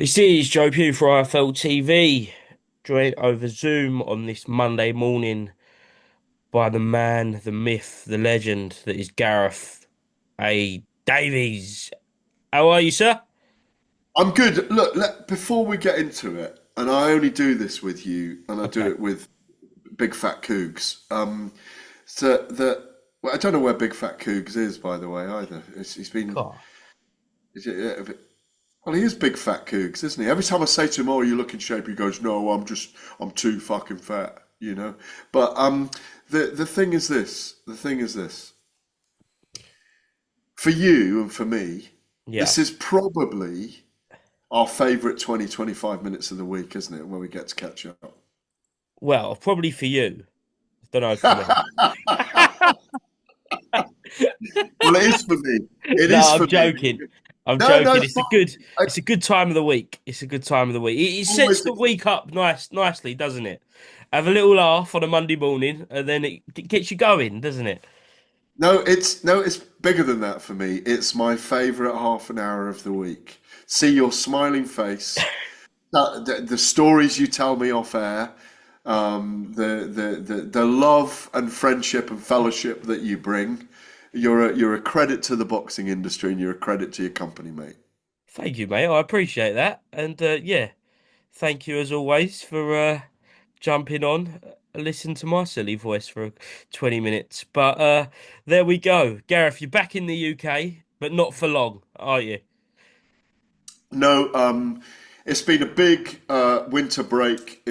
This is Joe Pugh for IFLTV, joined over Zoom on this Monday morning by the man, the myth, the legend that is Gareth A. Davies. How are you, sir? I'm good. Look, before we get into it, and I only do this with you, and I do Okay. it with Big Fat Cougs. So that well, I don't know where Big Fat Cougs is, by the way, either. He's been. God. Is it, well, he is Big Fat Cougs, isn't he? Every time I say to him, "Oh, you look in shape," he goes, "No, I'm too fucking fat," you know. But the thing is this. The thing is this. For you and for me, Yeah. this is probably our favourite 20-25 minutes of the week, isn't it? When we get to catch up. Well, probably for you. Don't know for me. Well, it is for me. It No, is I'm for me. joking. I'm No, no, joking. it's fine. It's a good time of the week. It's a good time of the week. It sets Always. the week up nicely, doesn't it? Have a little laugh on a Monday morning, and then it gets you going, doesn't it? No, it's bigger than that for me. It's my favourite half an hour of the week. See your smiling face, the stories you tell me off air, the love and friendship and fellowship that you bring. You're a credit to the boxing industry, and you're a credit to your company, mate. Thank you, mate. I appreciate that. And yeah, thank you as always for jumping on. Listen to my silly voice for 20 minutes. But there we go. Gareth, you're back in the UK, but not for long, are you? No, it's been a big winter break.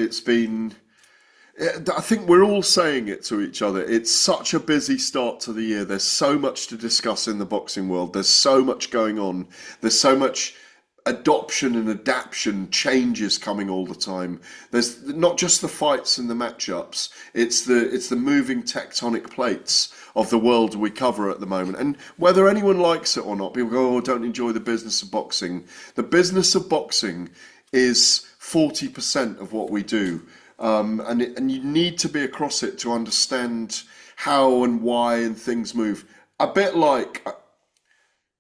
I think we're all saying it to each other. It's such a busy start to the year. There's so much to discuss in the boxing world. There's so much going on. There's so much adoption and adaption changes coming all the time. There's not just the fights and the matchups. It's the moving tectonic plates of the world we cover at the moment. And whether anyone likes it or not, people go, "Oh, don't enjoy the business of boxing." The business of boxing is 40% of what we do. And you need to be across it to understand how and why and things move. A bit like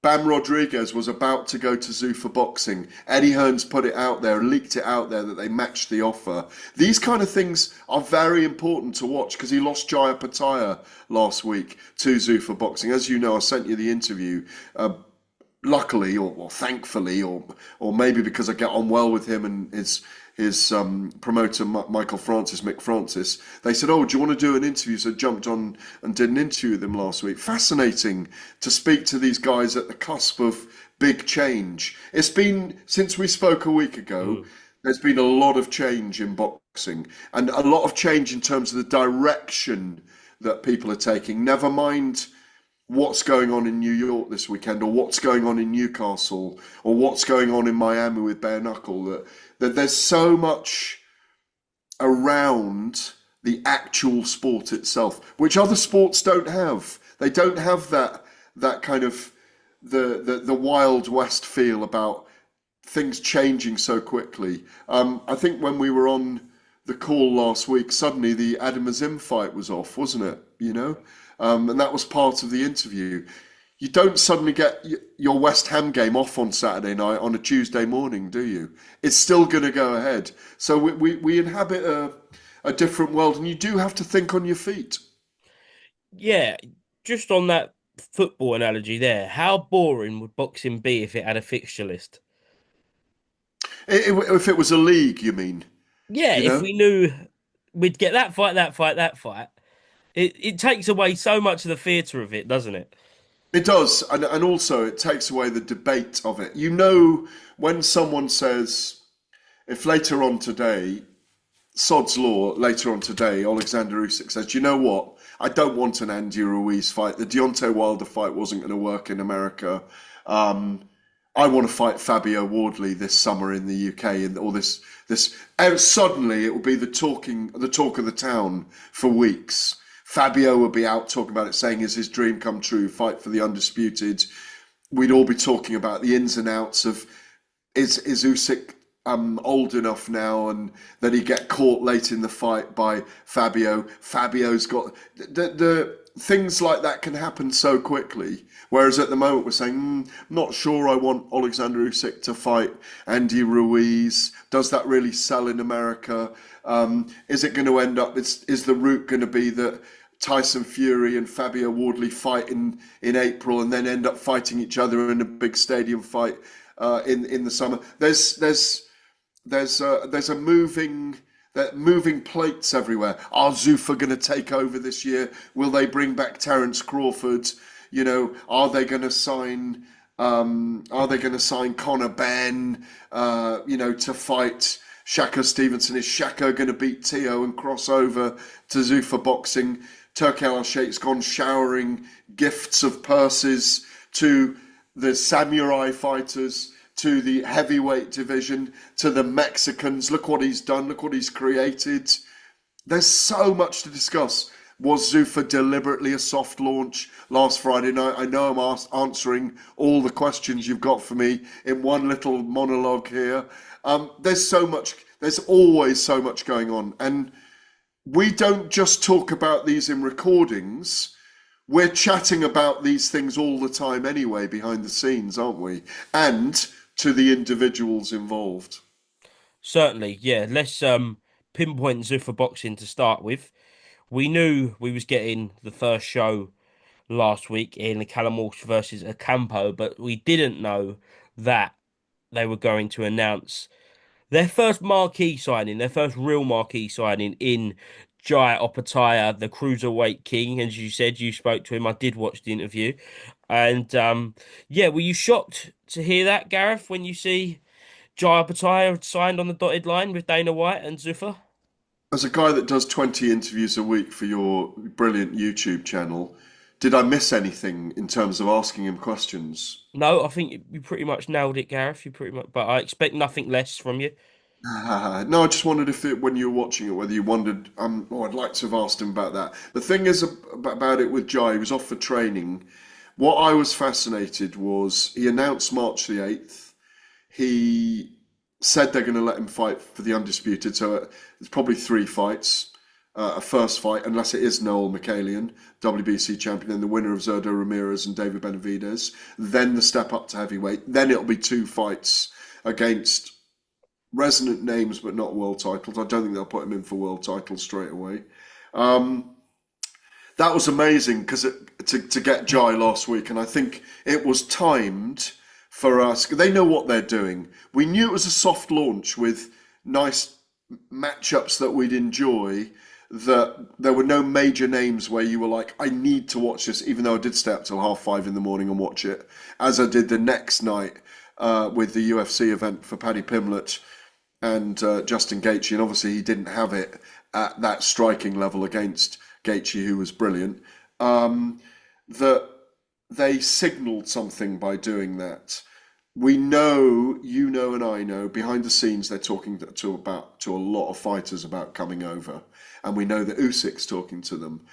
Bam Rodriguez was about to go to Zoo for boxing. Eddie Hearn's put it out there, leaked it out there that they matched the offer. These kind of things are very important to watch because he lost Jaya Pataya last week to Zoo for boxing. As you know, I sent you the interview. Luckily or thankfully or maybe because I get on well with him and his promoter Michael Francis, Mick Francis, they said, "Oh, do you want to do an interview?" So I jumped on and did an interview with him last week. Fascinating to speak to these guys at the cusp of big change. It's been since we spoke a week ago. Mm. There's been a lot of change in boxing and a lot of change in terms of the direction that people are taking. Never mind what's going on in New York this weekend, or what's going on in Newcastle, or what's going on in Miami with bare knuckle. That there's so much around the actual sport itself, which other sports don't have. They don't have that kind of the Wild West feel about things changing so quickly. I think when we were on the call last week, suddenly the Adam Azim fight was off, wasn't it? And that was part of the interview. You don't suddenly get your West Ham game off on Saturday night on a Tuesday morning, do you? It's still going to go ahead. So we inhabit a different world, and you do have to think on your feet. Yeah, just on that football analogy there, how boring would boxing be if it had a fixture list? If it was a league, you mean? Yeah, You if know? we knew we'd get that fight, that fight, that fight, it takes away so much of the theatre of it, doesn't it? It does, and also it takes away the debate of it. You know, when someone says, if later on today, Sod's Law, later on today, Alexander Usyk says, "Do you know what? I don't want an Andy Ruiz fight. The Deontay Wilder fight wasn't going to work in America. Um, I want to fight Fabio Wardley this summer in the UK, and all this." And suddenly, it will be the talk of the town for weeks. Fabio will be out talking about it, saying, "Is his dream come true? Fight for the undisputed." We'd all be talking about the ins and outs of is Usyk old enough now, and that he get caught late in the fight by Fabio. Fabio's got the things like that can happen so quickly. Whereas at the moment we're saying, not sure I want Alexander Usyk to fight Andy Ruiz. Does that really sell in America? Is it going to end up? Is the route going to be that Tyson Fury and Fabio Wardley fight in April and then end up fighting each other in a big stadium fight in the summer? There's a moving plates everywhere. Are Zuffa going to take over this year? Will they bring back Terence Crawford? You know, are they going to sign? Are they going to sign Conor Benn? To fight Shaka Stevenson? Is Shaka going to beat Tio and cross over to Zuffa boxing? Turki Al-Sheikh's gone showering gifts of purses to the samurai fighters, to the heavyweight division, to the Mexicans. Look what he's done. Look what he's created. There's so much to discuss. Was Zuffa deliberately a soft launch last Friday night? I know I'm answering all the questions you've got for me in one little monologue here. There's so much. There's always so much going on. And we don't just talk about these in recordings. We're chatting about these things all the time anyway, behind the scenes, aren't we? And to the individuals involved. Certainly, yeah. Let's pinpoint Zuffa boxing to start with. We knew we was getting the first show last week in Callum Walsh versus Ocampo, but we didn't know that they were going to announce their first marquee signing, their first real marquee signing in Jai Opataya, the cruiserweight king. As you said, you spoke to him. I did watch the interview. And yeah, were you shocked to hear that, Gareth, when you see Jai Opataya signed on the dotted line with Dana White and Zuffa? As a guy that does 20 interviews a week for your brilliant YouTube channel, did I miss anything in terms of asking him questions? No, I think you pretty much nailed it, Gareth. You pretty much, but I expect nothing less from you. No, I just wondered if when you were watching it, whether you wondered, I'd like to have asked him about that. The thing is about it with Jai, he was off for training. What I was fascinated was he announced March the 8th. He said they're going to let him fight for the undisputed, so it's probably three fights. A first fight, unless it is Noel Mikhalian, WBC champion, and the winner of Zerdo Ramirez and David Benavidez. Then the step up to heavyweight. Then it'll be two fights against resonant names, but not world titles. I don't think they'll put him in for world titles straight away. That was amazing because to get Jai last week, and I think it was timed for us. They know what they're doing. We knew it was a soft launch with nice matchups that we'd enjoy. That there were no major names where you were like, I need to watch this, even though I did stay up till 5:30 in the morning and watch it, as I did the next night with the UFC event for Paddy Pimblett and Justin Gaethje, and obviously he didn't have it at that striking level against Gaethje, who was brilliant. That they signalled something by doing that. We know, you know, and I know, behind the scenes they're talking to a lot of fighters about coming over, and we know that Usyk's talking to them.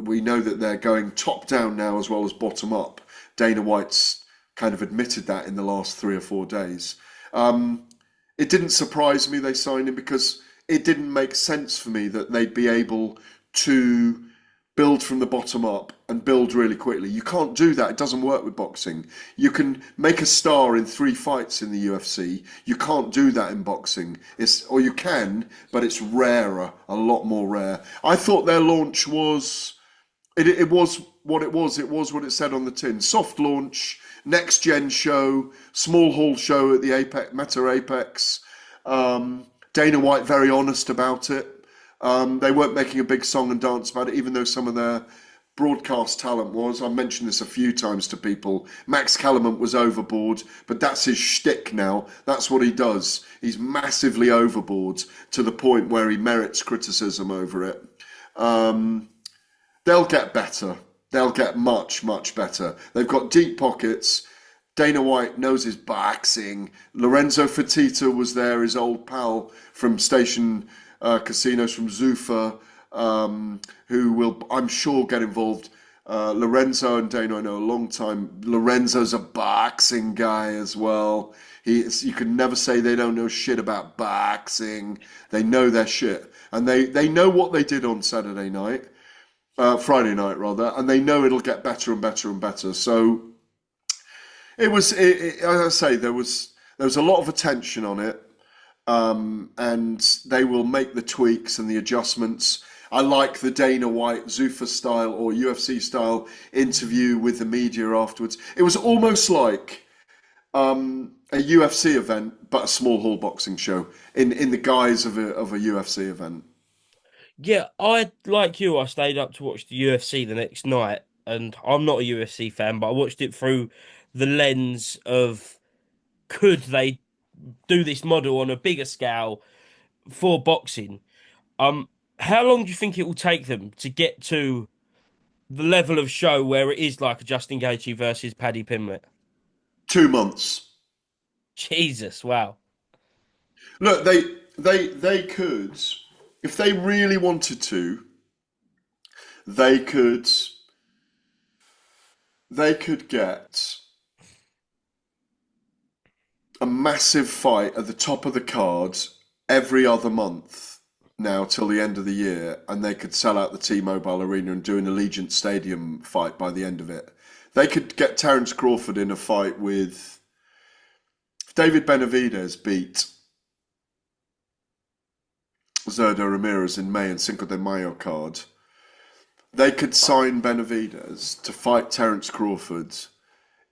We know that they're going top down now as well as bottom up. Dana White's kind of admitted that in the last 3 or 4 days. It didn't surprise me they signed him because it didn't make sense for me that they'd be able to build from the bottom up and build really quickly. You can't do that. It doesn't work with boxing. You can make a star in 3 fights in the UFC. You can't do that in boxing. Or you can, but it's rarer, a lot more rare. I thought their launch was, it was what it was. It was what it said on the tin. Soft launch, next gen show, small hall show at the Apex, Meta Apex. Dana White very honest about it. They weren't making a big song and dance about it, even though some of their broadcast talent was. I mentioned this a few times to people. Max Kellerman was overboard, but that's his shtick now. That's what he does. He's massively overboard to the point where he merits criticism over it. They'll get better. They'll get much, much better. They've got deep pockets. Dana White knows his boxing. Lorenzo Fertitta was there, his old pal from Station Casinos, from Zuffa, who will, I'm sure, get involved. Lorenzo and Dana, I know a long time. Lorenzo's a boxing guy as well. You can never say they don't know shit about boxing. They know their shit. And they know what they did on Saturday night. Friday night rather, and they know it'll get better and better and better. So as I say, there was a lot of attention on it, and they will make the tweaks and the adjustments. I like the Dana White Zuffa style or UFC style interview with the media afterwards. It was almost like a UFC event, but a small hall boxing show in the guise of a UFC event. Yeah, I like you. I stayed up to watch the UFC the next night, and I'm not a UFC fan, but I watched it through the lens of could they do this model on a bigger scale for boxing? Um, how long do you think it will take them to get to the level of show where it is like a Justin Gaethje versus Paddy Pimblett? 2 months. Jesus, wow. Look, they could, if they really wanted to, they could they could get a massive fight at the top of the card every other month now till the end of the year, and they could sell out the T-Mobile Arena and do an Allegiant Stadium fight by the end of it. They could get Terence Crawford in a fight with if David Benavidez beat Zerdo Ramirez in May and Cinco de Mayo card. They could sign Benavidez to fight Terence Crawford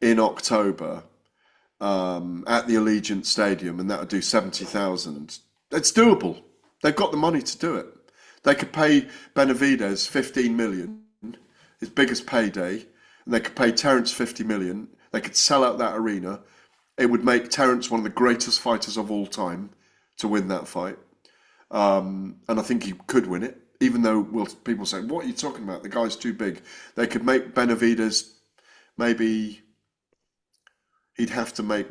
in October at the Allegiant Stadium, and that would do 70,000. It's doable. They've got the money to do it. They could pay Benavidez 15 million, his biggest payday, and they could pay Terence 50 million. They could sell out that arena. It would make Terence one of the greatest fighters of all time to win that fight. And I think he could win it, even though people say, "What are you talking about? The guy's too big." They could make Benavidez maybe he'd have to make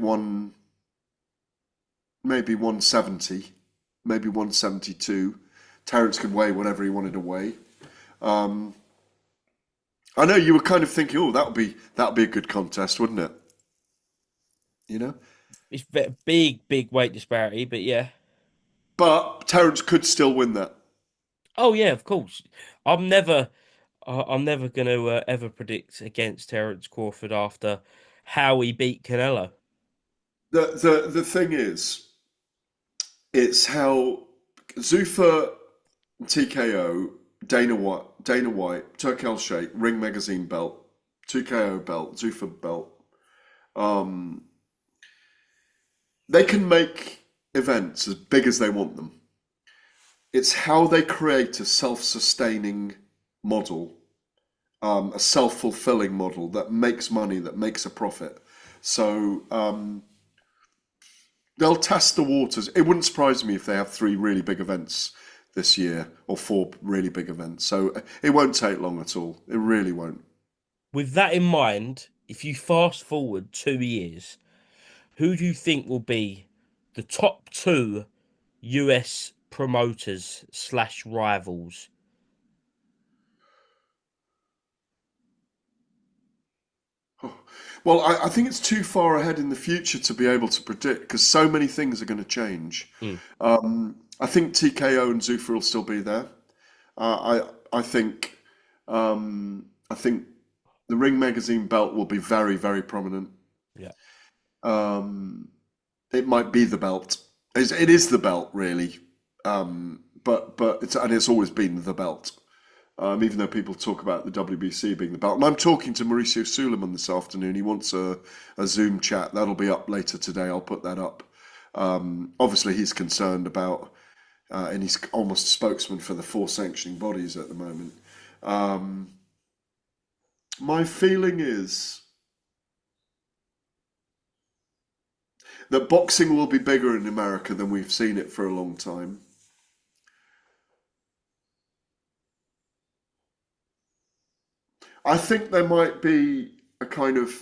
maybe 170, maybe 172. Terence could weigh whatever he wanted to weigh. Um, I know you were kind of thinking, "Oh, that would be a good contest, wouldn't it?" You know, It's big, big weight disparity, but yeah. but Terence could still win that. Oh yeah, of course. I'm never, I'm never going to ever predict against Terence Crawford after how he beat Canelo. The thing is, it's how Zuffa TKO, Dana White, Turkel Sheikh, Ring Magazine belt, TKO belt, Zuffa belt. Um, they can make events as big as they want them. It's how they create a self-sustaining model, a self-fulfilling model that makes money, that makes a profit. So they'll test the waters. It wouldn't surprise me if they have 3 really big events this year or 4 really big events. So it won't take long at all. It really won't. With that in mind, if you fast forward 2 years, who do you think will be the top two US promoters slash rivals? Well, I think it's too far ahead in the future to be able to predict because so many things are going to change. Mm, I think TKO and Zuffa will still be there. I think the Ring Magazine belt will be very, very prominent. yeah. Um, it might be the belt. It is the belt, really. But it's always been the belt. Even though people talk about the WBC being the belt. And I'm talking to Mauricio Suleiman this afternoon. He wants a Zoom chat. That'll be up later today. I'll put that up. Obviously, he's concerned about, and he's almost a spokesman for the 4 sanctioning bodies at the moment. Um, my feeling is that boxing will be bigger in America than we've seen it for a long time. I think there might be a kind of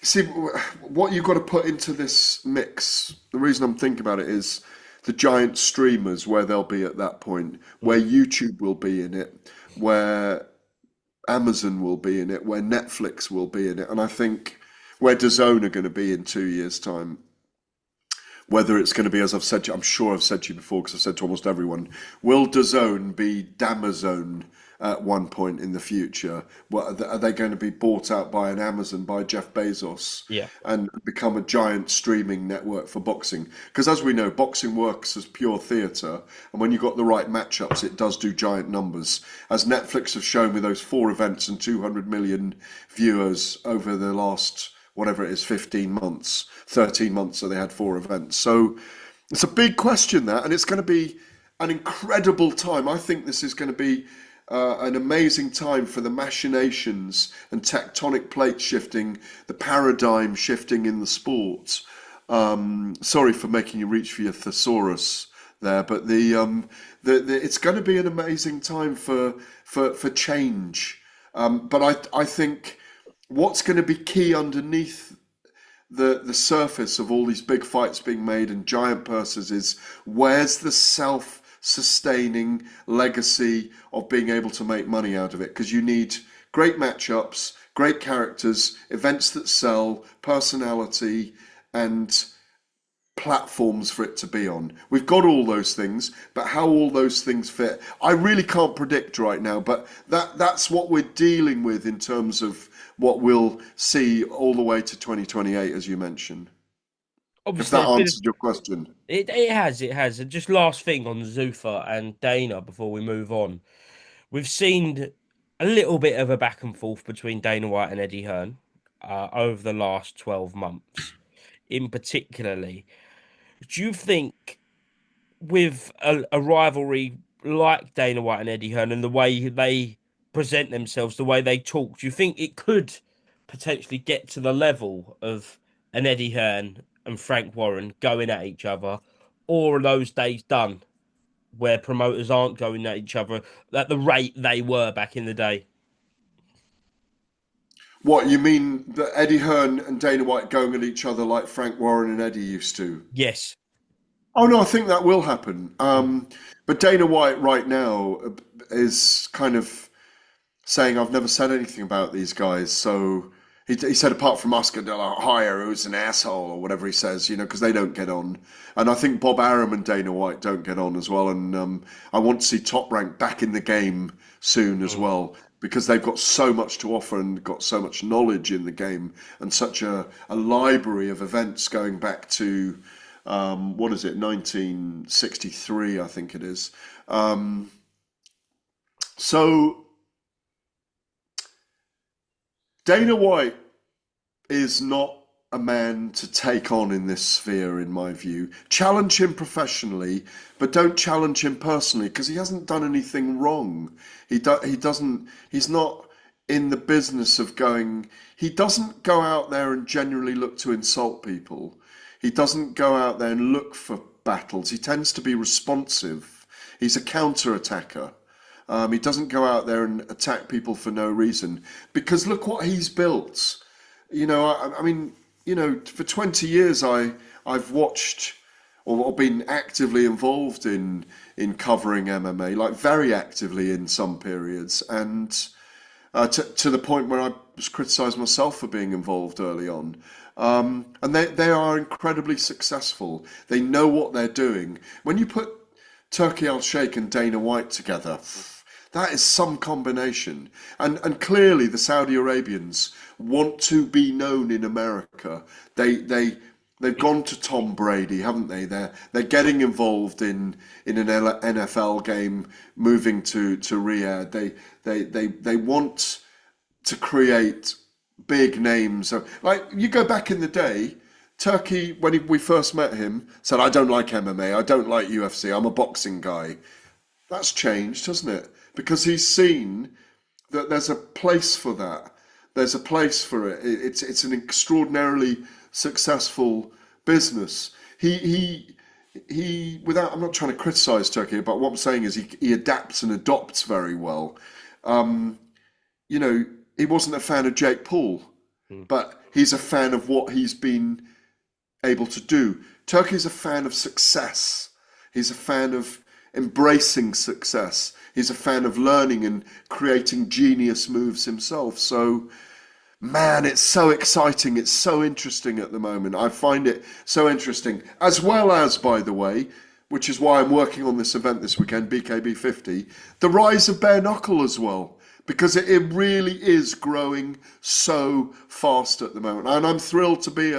see what you've got to put into this mix. The reason I'm thinking about it is the giant streamers where they'll be at that point, where Mm. YouTube will be in it, where Amazon will be in it, where Netflix will be in it, and I think where DAZN are going to be in 2 years' time. whether it's going to be, as I've said to you, I'm sure I've said to you before because I've said to almost everyone, will DAZN be Damazone at one point in the future? What, are they going to be bought out by an Amazon, by Jeff Bezos, Yeah. and become a giant streaming network for boxing? Because as we know, boxing works as pure theatre, and when you've got the right matchups, it does do giant numbers. As Netflix have shown with those 4 events and 200 million viewers over the last, whatever it is, 15 months, 13 months, so they had 4 events. So it's a big question, that, and it's going to be an incredible time. I think this is going to be an amazing time for the machinations and tectonic plate shifting, the paradigm shifting in the sport. Sorry for making you reach for your thesaurus there, but it's going to be an amazing time for change. But I think what's going to be key underneath the surface of all these big fights being made and giant purses is, where's the self-sustaining legacy of being able to make money out of it? Because you need great matchups, great characters, events that sell, personality, and platforms for it to be on. We've got all those things, but how all those things fit, I really can't predict right now. But that's what we're dealing with in terms of what we'll see all the way to 2028, as you mentioned. If Obviously, that there's been answers your question. it has. And just last thing on Zuffa and Dana before we move on. We've seen a little bit of a back and forth between Dana White and Eddie Hearn over the last 12 months, in particularly. Do you think with a rivalry like Dana White and Eddie Hearn and the way they present themselves, the way they talk, do you think it could potentially get to the level of an Eddie Hearn and Frank Warren going at each other, or are those days done where promoters aren't going at each other at the rate they were back in the day? What, you mean that Eddie Hearn and Dana White going at each other like Frank Warren and Eddie used to? Yes. Oh no, I think that will happen. Mm. But Dana White right now is kind of saying, I've never said anything about these guys. So he said, apart from Oscar De La Hoya, who's an asshole, or whatever he says, because they don't get on. And I think Bob Arum and Dana White don't get on as well. And I want to see Top Rank back in the game soon as Mm. well, because they've got so much to offer and got so much knowledge in the game and such a library of events going back to, what is it, 1963, I think it is. So Dana White is not a man to take on in this sphere, in my view. Challenge him professionally, but don't challenge him personally, because he hasn't done anything wrong. He doesn't. He's not in the business of going. He doesn't go out there and generally look to insult people. He doesn't go out there and look for battles. He tends to be responsive. He's a counter-attacker. He doesn't go out there and attack people for no reason, because look what he's built. I mean, for 20 years I've watched or been actively involved in covering MMA, like very actively in some periods, and to the point where I was criticised myself for being involved early on. And they are incredibly successful. They know what they're doing. When you put Turkey Al Sheikh and Dana White together, that is some combination. And clearly the Saudi Arabians want to be known in America. They've gone to Tom Brady, haven't they? They're getting involved in an NFL game, moving to Riyadh. They want to create big names. So, like, you go back in the day, Turkey, when we first met him, said, I don't like MMA, I don't like UFC, I'm a boxing guy. That's changed, hasn't it? Because he's seen that there's a place for that. There's a place for it. It's an extraordinarily successful business. He without, I'm not trying to criticize Turkey, but what I'm saying is he adapts and adopts very well. You know, he wasn't a fan of Jake Paul, Mm. but he's a fan of what he's been able to do. Turkey's a fan of success. He's a fan of embracing success. He's a fan of learning and creating genius moves himself. So Man, it's so exciting. It's so interesting at the moment. I find it so interesting. As well as, by the way, which is why I'm working on this event this weekend, BKB 50, the rise of bare knuckle as well. Because it really is growing so fast at the moment. And I'm thrilled to be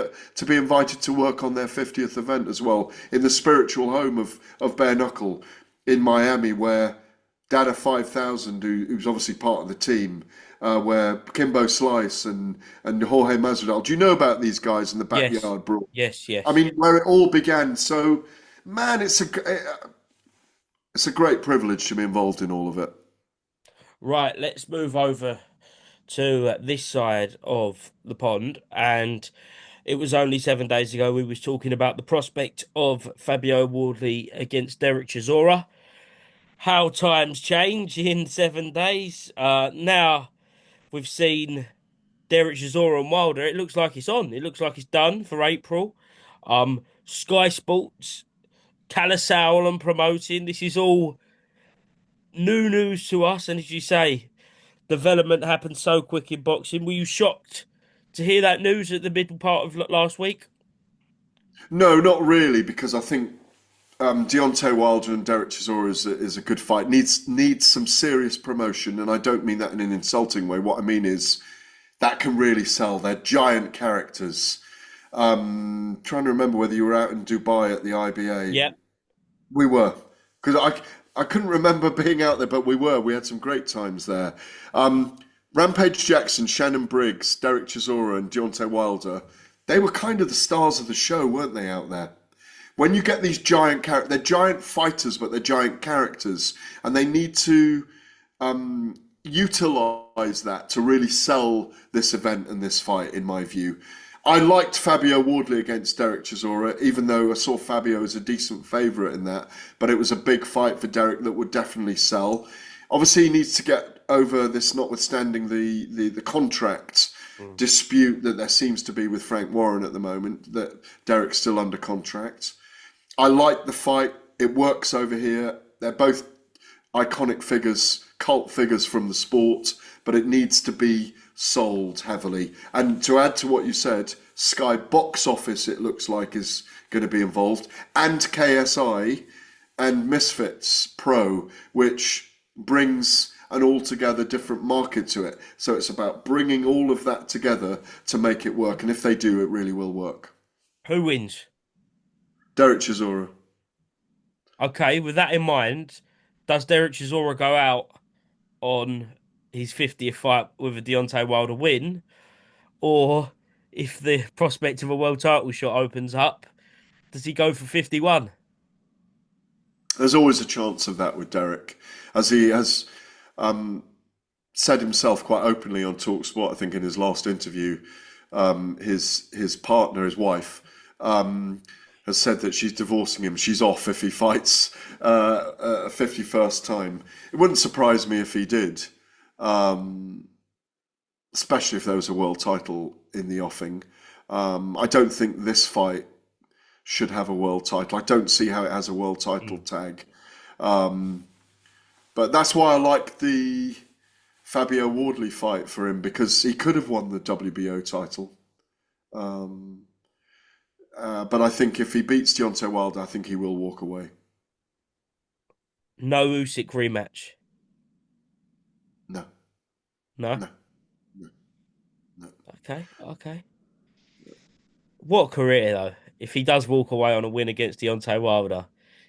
invited to work on their 50th event as well, in the spiritual home of bare knuckle in Miami, where Dada 5000, who's obviously part of the team, where Kimbo Slice and Jorge Masvidal. Do you know about these guys in the Yes, backyard brawl? yes, I yes. mean, where it all began. So, man, it's a great privilege to be involved in all of it. Right, let's move over to this side of the pond. And it was only 7 days ago we was talking about the prospect of Fabio Wardley against Derek Chisora. How times change in 7 days. Now we've seen Derek Chisora and Wilder. It looks like it's on. It looks like it's done for April. Sky Sports, Calisowell and promoting. This is all new news to us. And as you say, development happened so quick in boxing. Were you shocked to hear that news at the middle part of last week? No, not really, because I think Deontay Wilder and Derek Chisora is a good fight. Needs some serious promotion, and I don't mean that in an insulting way. What I mean is that can really sell. They're giant characters. Trying to remember whether you were out in Dubai at the IBA. Yep. We were, because I couldn't remember being out there, but we were. We had some great times there. Rampage Jackson, Shannon Briggs, Derek Chisora, and Deontay Wilder. They were kind of the stars of the show, weren't they, out there? When you get these giant characters, they're giant fighters, but they're giant characters, and they need to utilize that to really sell this event and this fight, in my view. I liked Fabio Wardley against Derek Chisora, even though I saw Fabio as a decent favourite in that, but it was a big fight for Derek that would definitely sell. Obviously, he needs to get over this, notwithstanding the contract Mm. dispute that there seems to be with Frank Warren at the moment, that Derek's still under contract. I like the fight. It works over here. They're both iconic figures, cult figures from the sport, but it needs to be sold heavily. And to add to what you said, Sky Box Office, it looks like, is going to be involved, and KSI and Misfits Pro, which brings an altogether different market to it. So it's about bringing all of that together to make it work. And if they do, it really will work. Who wins? Derek Chisora. Okay, with that in mind, does Derek Chisora go out on his 50th fight with a Deontay Wilder win? Or if the prospect of a world title shot opens up, does he go for 51? There's always a chance of that with Derek, as he has said himself quite openly on TalkSport. I think in his last interview, his partner, his wife, has said that she's divorcing him. She's off if he fights a 51st time. It wouldn't surprise me if he did, especially if there was a world title in the offing. I don't think this fight should have a world title. I don't see how it has a world title Mm. tag. Um, but that's why I like the Fabio Wardley fight for him, because he could have won the WBO title. Um, but I think if he beats Deontay Wilder, I think he will walk away. No Usyk rematch. No, No? no, no, no. Okay, okay. What career though? If he does walk away on a win against Deontay Wilder,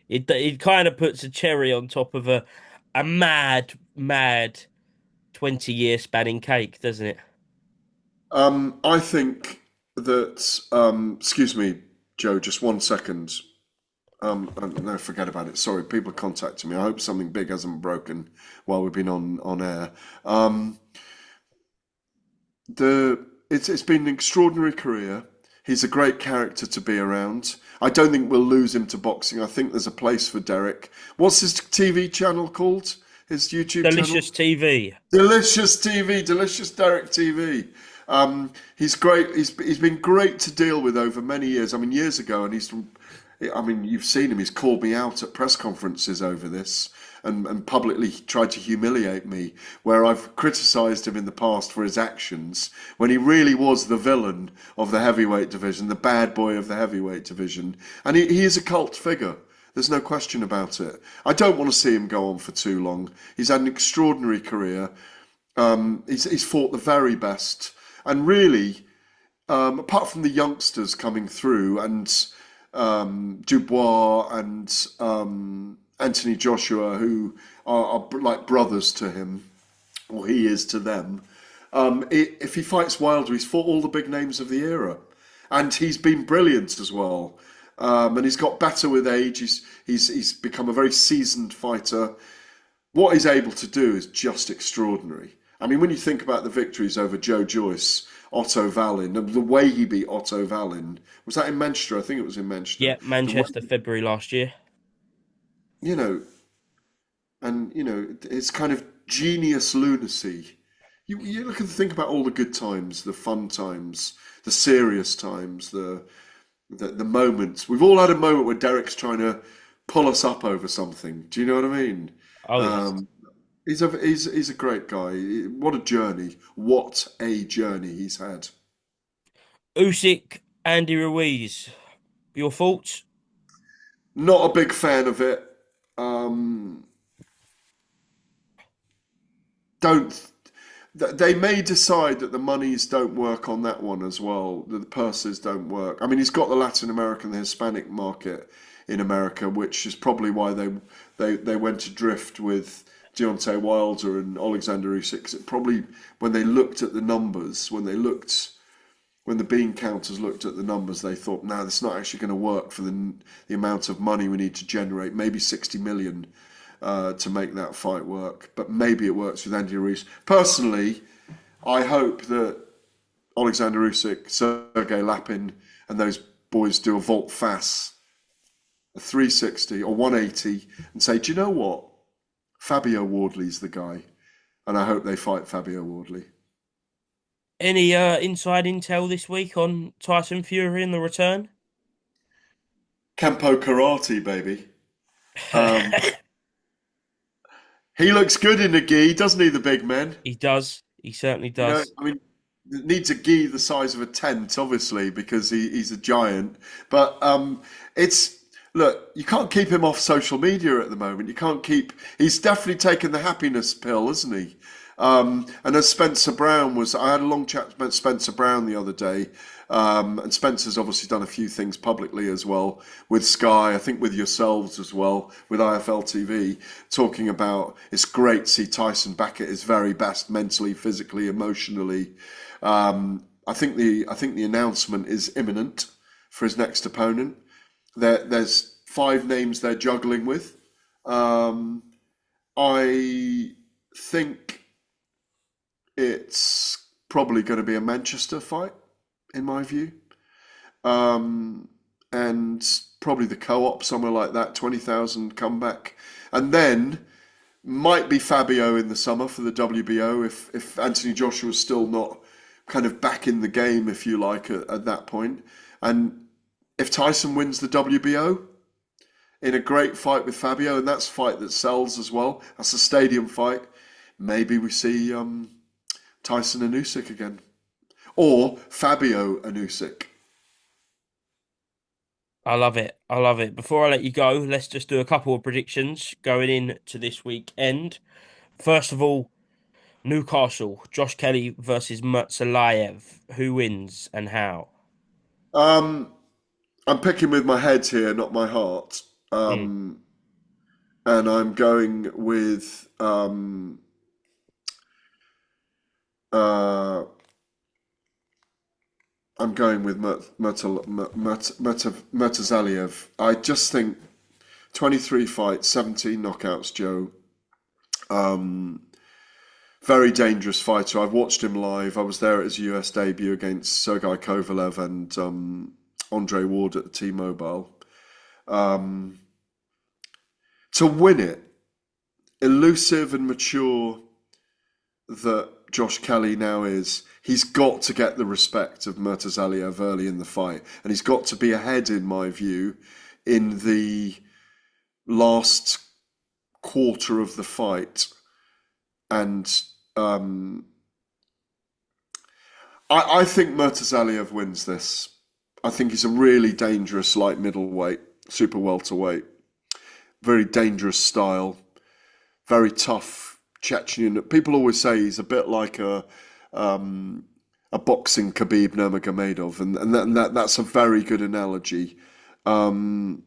it kind of puts a cherry on top of a mad 20-year spanning cake, doesn't it? I think that, excuse me, Joe, just 1 second. No, forget about it. Sorry, people are contacting me. I hope something big hasn't broken while we've been on air. Um, it's been an extraordinary career. He's a great character to be around. I don't think we'll lose him to boxing. I think there's a place for Derek. What's his TV channel called? His YouTube channel? Delicious TV. Delicious TV, Delicious Derek TV. He's great. He's been great to deal with over many years. I mean, years ago, and I mean, you've seen him. He's called me out at press conferences over this and publicly tried to humiliate me, where I've criticised him in the past for his actions when he really was the villain of the heavyweight division, the bad boy of the heavyweight division. And he is a cult figure. There's no question about it. I don't want to see him go on for too long. He's had an extraordinary career. He's fought the very best. And really, apart from the youngsters coming through and Dubois and Anthony Joshua, who are like brothers to him, or he is to them, if he fights Wilder, he's fought all the big names of the era. And he's been brilliant as well. And he's got better with age. He's become a very seasoned fighter. What he's able to do is just extraordinary. I mean, when you think about the victories over Joe Joyce, Otto Wallin, the way he beat Otto Wallin, was that in Manchester? I think it was in Manchester. Yeah, The way, Manchester, February last year. you know, and it's kind of genius lunacy. You look and think about all the good times, the fun times, the serious times, the moments. We've all had a moment where Derek's trying to pull us up over something. Do you know what I mean? Oh yes. Um, he's a great guy. What a journey! What a journey he's had. Usyk, Andy Ruiz. Your thoughts? Not a big fan of it. Um, don't they may decide that the monies don't work on that one as well, that the purses don't work. I mean, he's got the Latin American, the Hispanic market in America, which is probably why they went adrift with Deontay Wilder and Alexander Usyk. 'Cause it probably, when they looked at the numbers, when the bean counters looked at the numbers, they thought, "No, this is not actually going to work for the amount of money we need to generate. Maybe 60 million to make that fight work, but maybe it works with Andy Ruiz." Personally, I hope that Alexander Usyk, Sergey Lapin, and those boys do a volte face, a 360 or 180, and say, "Do you know what? Fabio Wardley's the guy," and I hope they fight Fabio Wardley. Any inside intel this week on Tyson Fury and the return? Campo Karate, baby. Um, he looks good in a gi, doesn't he, the big man? He does. He certainly You know, does. I mean, it needs a gi the size of a tent, obviously, because he's a giant. But it's look, you can't keep him off social media at the moment. You can't keep. He's definitely taken the happiness pill, hasn't he? And as Spencer Brown was, I had a long chat with Spencer Brown the other day, and Spencer's obviously done a few things publicly as well with Sky, I think with yourselves as well, with IFLTV, talking about it's great to see Tyson back at his very best, mentally, physically, emotionally. I think the announcement is imminent for his next opponent. There's 5 names they're juggling with. I think it's probably going to be a Manchester fight, in my view. And probably the co-op, somewhere like that, 20,000 comeback. And then might be Fabio in the summer for the WBO if Anthony Joshua's still not kind of back in the game, if you like, at that point. And if Tyson wins the WBO in a great fight with Fabio, and that's a fight that sells as well, that's a stadium fight, maybe we see Tyson and Usyk again. Or Fabio and Usyk. I love it. I love it. Before I let you go, let's just do a couple of predictions going into this weekend. First of all, Newcastle, Josh Kelly versus Murtzalayev. Who wins and how? Um, I'm picking with my head here, not my heart. Mm. And uh, I'm going with Murtazaliev. I just think 23 fights, 17 knockouts, Joe. Um, Very dangerous fighter. I've watched him live. I was there at his US debut against Sergei Kovalev and Andre Ward at the T-Mobile. Um, to win it, elusive and mature that Josh Kelly now is, he's got to get the respect of Murtazaliev early in the fight, and he's got to be ahead, in my view, in the last quarter of the fight, and um, I think Murtazaliev wins this. I think he's a really dangerous light middleweight, super welterweight, very dangerous style, very tough Chechnyan. People always say he's a bit like a boxing Khabib Nurmagomedov, and that's a very good analogy. Um,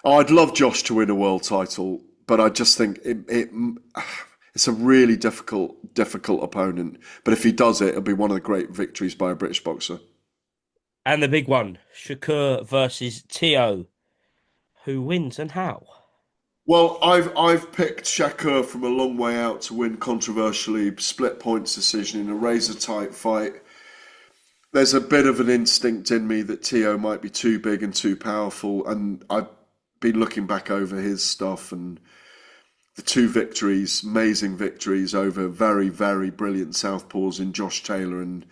I'd love Josh to win a world title, but I just think it's a really difficult opponent. But if he does it, it'll be one of the great victories by a British boxer. And the big one, Shakur versus Tio. Who wins and how? Well, I've picked Shakur from a long way out to win controversially, split points decision in a razor tight fight. There's a bit of an instinct in me that Tio might be too big and too powerful, and I've been looking back over his stuff and the two victories, amazing victories over very brilliant southpaws in Josh Taylor and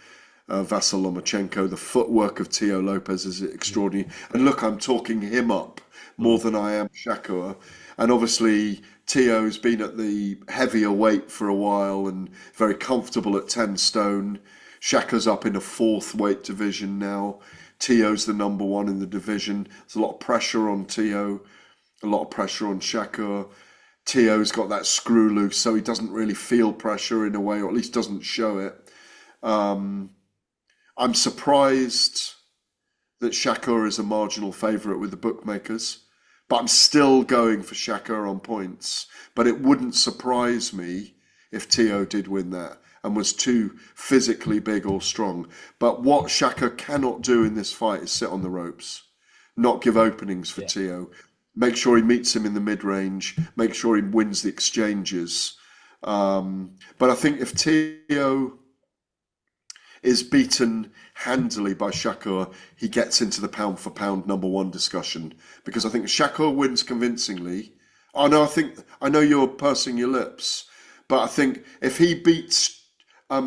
Vasyl Lomachenko. The footwork of Tio Lopez is extraordinary. And look, I'm talking him up more Mm. than I am Shakur. And obviously, Tio's been at the heavier weight for a while and very comfortable at 10 stone. Shakur's up in a fourth weight division now. Tio's the number one in the division. There's a lot of pressure on Tio, a lot of pressure on Shakur. Tio's got that screw loose, so he doesn't really feel pressure in a way, or at least doesn't show it. Um, I'm surprised that Shakur is a marginal favourite with the bookmakers, but I'm still going for Shakur on points. But it wouldn't surprise me if Tio did win that and was too physically big or strong. But what Shakur cannot do in this fight is sit on the ropes, not give openings for Yeah. Tio. Make sure he meets him in the mid range. Make sure he wins the exchanges. But I think if Tio is beaten handily by Shakur, he gets into the pound for pound number one discussion. Because I think if Shakur wins convincingly, oh no, I know you're pursing your lips, but I think if he beats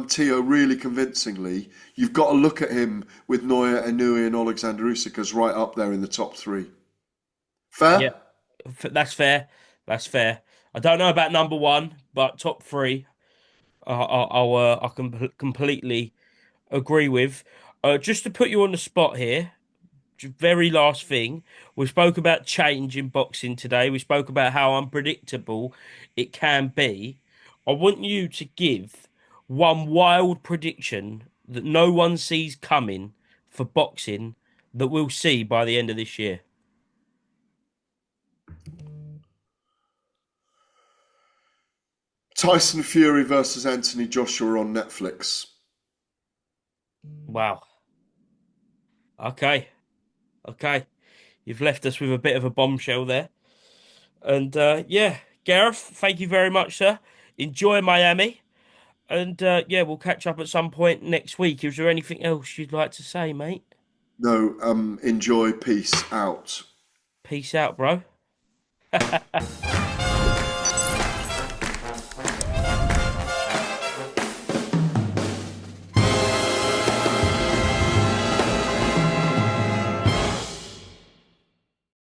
Tio really convincingly, you've got to look at him with Noya Inoue and Alexander Usyk as right up there in the top three. Yeah, Fair? that's fair. That's fair. I don't know about number one, but top three, I can completely agree with. Just to put you on the spot here, very last thing, we spoke about change in boxing today. We spoke about how unpredictable it can be. I want you to give one wild prediction that no one sees coming for boxing that we'll see by the end of this year. Tyson Fury versus Anthony Joshua on Netflix. Wow. Okay. Okay. You've left us with a bit of a bombshell there. And yeah, Gareth, thank you very much, sir. Enjoy Miami. And yeah, we'll catch up at some point next week. Is there anything else you'd like to say, mate? No, enjoy, peace out. Peace out, bro.